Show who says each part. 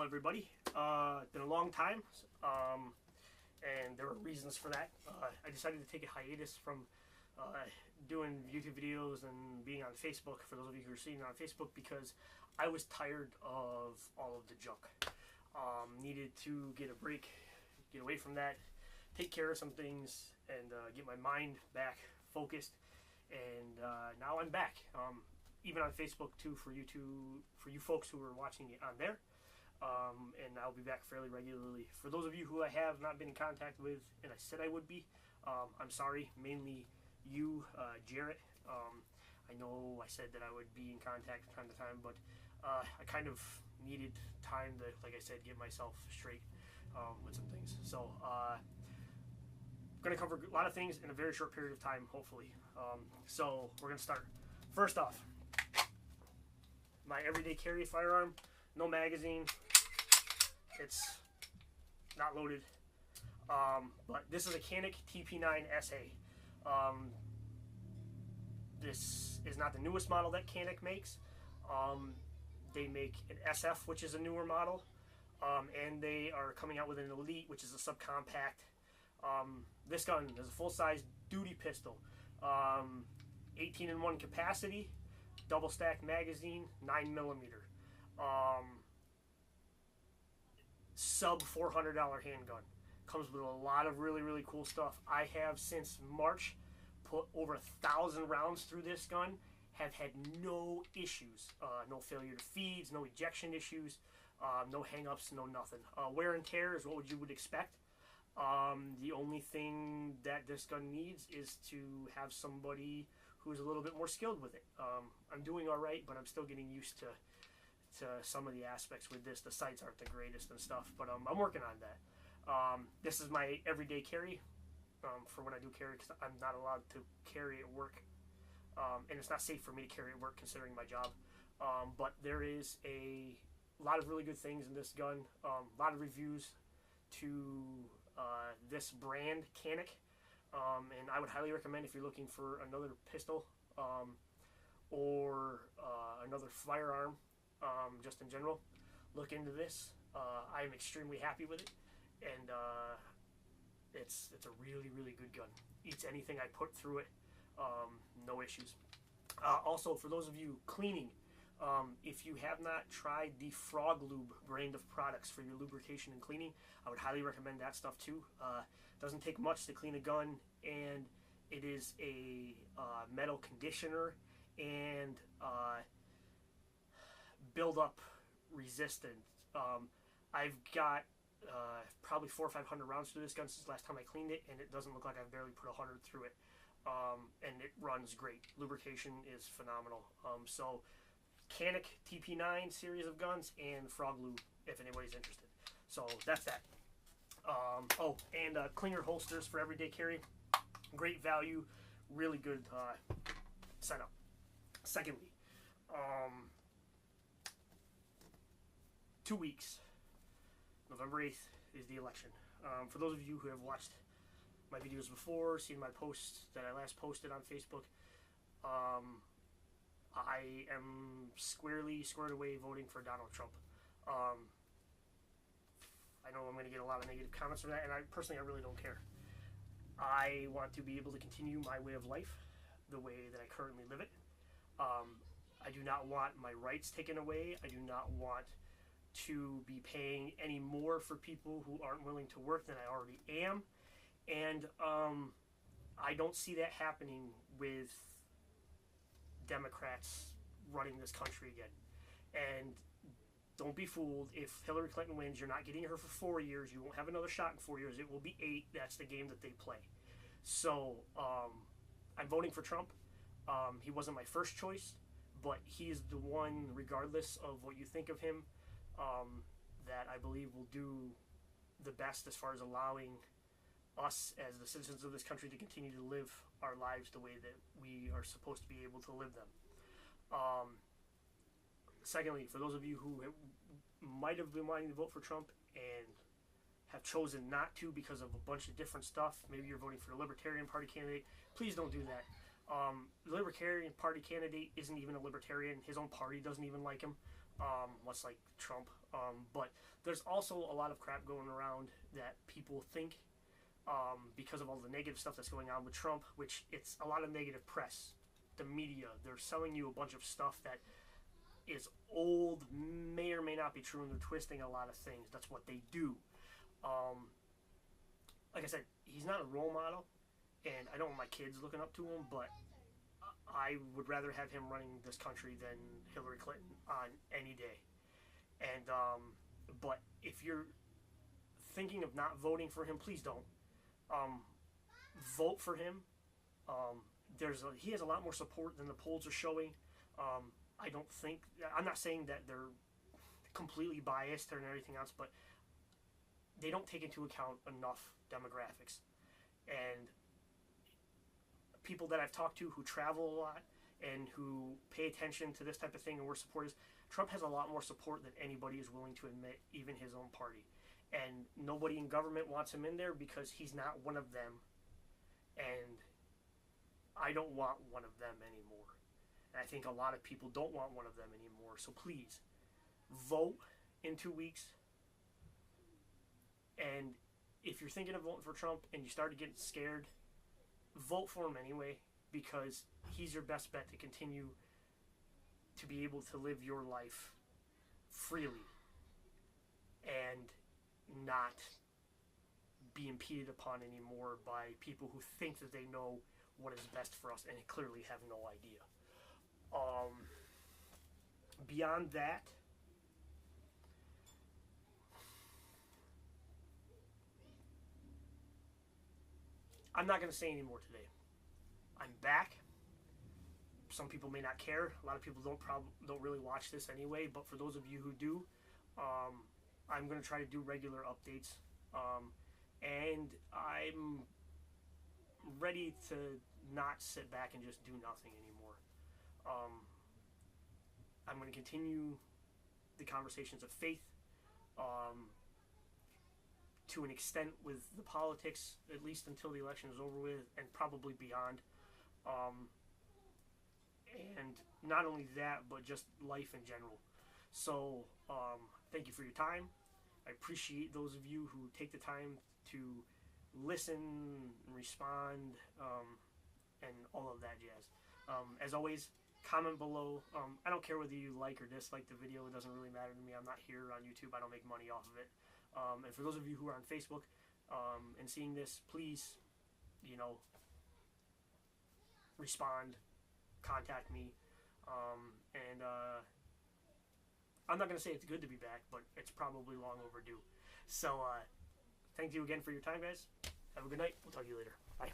Speaker 1: everybody. It's been a long time, and there were reasons for that. I decided to take a hiatus from doing YouTube videos and being on Facebook, for those of you who are seeing it on Facebook, because I was tired of all of the junk. Needed to get a break, get away from that, take care of some things, and get my mind back focused. And now I'm back. Even on Facebook too, for you folks who are watching it on there. And I'll be back fairly regularly. For those of you who I have not been in contact with, and I said I would be, I'm sorry. Mainly you, Jarrett. I know I said that I would be in contact from time to time, but I kind of needed time to, like I said, get myself straight with some things. So I'm going to cover a lot of things in a very short period of time, hopefully. So we're going to start. First off, my everyday carry firearm, no magazine, it's not loaded, but this is a Canik TP9 SA. This is not the newest model that Canik makes. They make an SF, which is a newer model, and they are coming out with an Elite, which is a subcompact. This gun is a full-size duty pistol, 18-in-1 capacity, double stacked magazine, 9mm, sub $400 handgun. Comes with a lot of really cool stuff. I have since March put over 1,000 rounds through this gun. Have had no issues, no failure to feeds, no ejection issues, no hang-ups, no nothing. Wear and tear is what you would expect. The only thing that this gun needs is to have somebody who's a little bit more skilled with it. I'm doing all right, but I'm still getting used to some of the aspects with this. The sights aren't the greatest and stuff, but I'm working on that. This is my everyday carry for when I do carry, because I'm not allowed to carry at work, and it's not safe for me to carry at work considering my job. But there is a lot of really good things in this gun. A lot of reviews to this brand, Canik. And I would highly recommend, if you're looking for another pistol or another firearm, just in general, look into this. I am extremely happy with it, and it's a really good gun. Eats anything I put through it, no issues. Also, for those of you cleaning, if you have not tried the Frog Lube brand of products for your lubrication and cleaning, I would highly recommend that stuff too. Doesn't take much to clean a gun, and it is a metal conditioner and build-up resistant. I've got probably 400 or 500 rounds through this gun since the last time I cleaned it, and it doesn't look like I've barely put 100 through it. And it runs great. Lubrication is phenomenal. So Canik TP9 series of guns and Frog Lube, if anybody's interested. So that's that. Oh, and Klinger holsters for everyday carry. Great value, really good setup. Secondly, 2 weeks, November 8th is the election. For those of you who have watched my videos before, seen my posts that I last posted on Facebook, I am squared away voting for Donald Trump. I know I'm going to get a lot of negative comments from that, and I really don't care. I want to be able to continue my way of life the way that I currently live it. I do not want my rights taken away. I do not want to be paying any more for people who aren't willing to work than I already am. And I don't see that happening with Democrats running this country again. And don't be fooled. If Hillary Clinton wins, you're not getting her for 4 years. You won't have another shot in 4 years. It will be 8. That's the game that they play. So I'm voting for Trump. He wasn't my first choice, but he is the one, regardless of what you think of him, that I believe will do the best as far as allowing us as the citizens of this country to continue to live our lives the way that we are supposed to be able to live them. Secondly, for those of you who might have been wanting to vote for Trump and have chosen not to because of a bunch of different stuff, maybe you're voting for the Libertarian Party candidate, please don't do that. The Libertarian Party candidate isn't even a libertarian. His own party doesn't even like him. much like Trump. But there's also a lot of crap going around that people think, because of all the negative stuff that's going on with Trump, which it's a lot of negative press. The media, they're selling you a bunch of stuff that is old, may or may not be true, and they're twisting a lot of things. That's what they do. Like I said, he's not a role model, and I don't want my kids looking up to him, but I would rather have him running this country than Hillary Clinton on any day. And but if you're thinking of not voting for him, please don't. Vote for him. He has a lot more support than the polls are showing. I'm not saying that they're completely biased or anything else, but they don't take into account enough demographics. And people that I've talked to who travel a lot and who pay attention to this type of thing and were supporters, Trump has a lot more support than anybody is willing to admit, even his own party. And nobody in government wants him in there because he's not one of them. And I don't want one of them anymore. And I think a lot of people don't want one of them anymore. So please, vote in 2 weeks. And if you're thinking of voting for Trump and you started getting scared, vote for him anyway, because he's your best bet to continue to be able to live your life freely and not be impeded upon anymore by people who think that they know what is best for us and clearly have no idea. Beyond that, I'm not going to say any more today. I'm back. Some people may not care. A lot of people don't really watch this anyway. But for those of you who do, I'm going to try to do regular updates, and I'm ready to not sit back and just do nothing anymore. I'm going to continue the conversations of faith. To an extent with the politics, at least until the election is over with, and probably beyond. And not only that, but just life in general. So, thank you for your time. I appreciate those of you who take the time to listen, respond, and all of that jazz. As always, comment below. I don't care whether you like or dislike the video. It doesn't really matter to me. I'm not here on YouTube. I don't make money off of it. And for those of you who are on Facebook and seeing this, please, respond, contact me. And I'm not going to say it's good to be back, but it's probably long overdue. So thank you again for your time, guys. Have a good night. We'll talk to you later. Bye.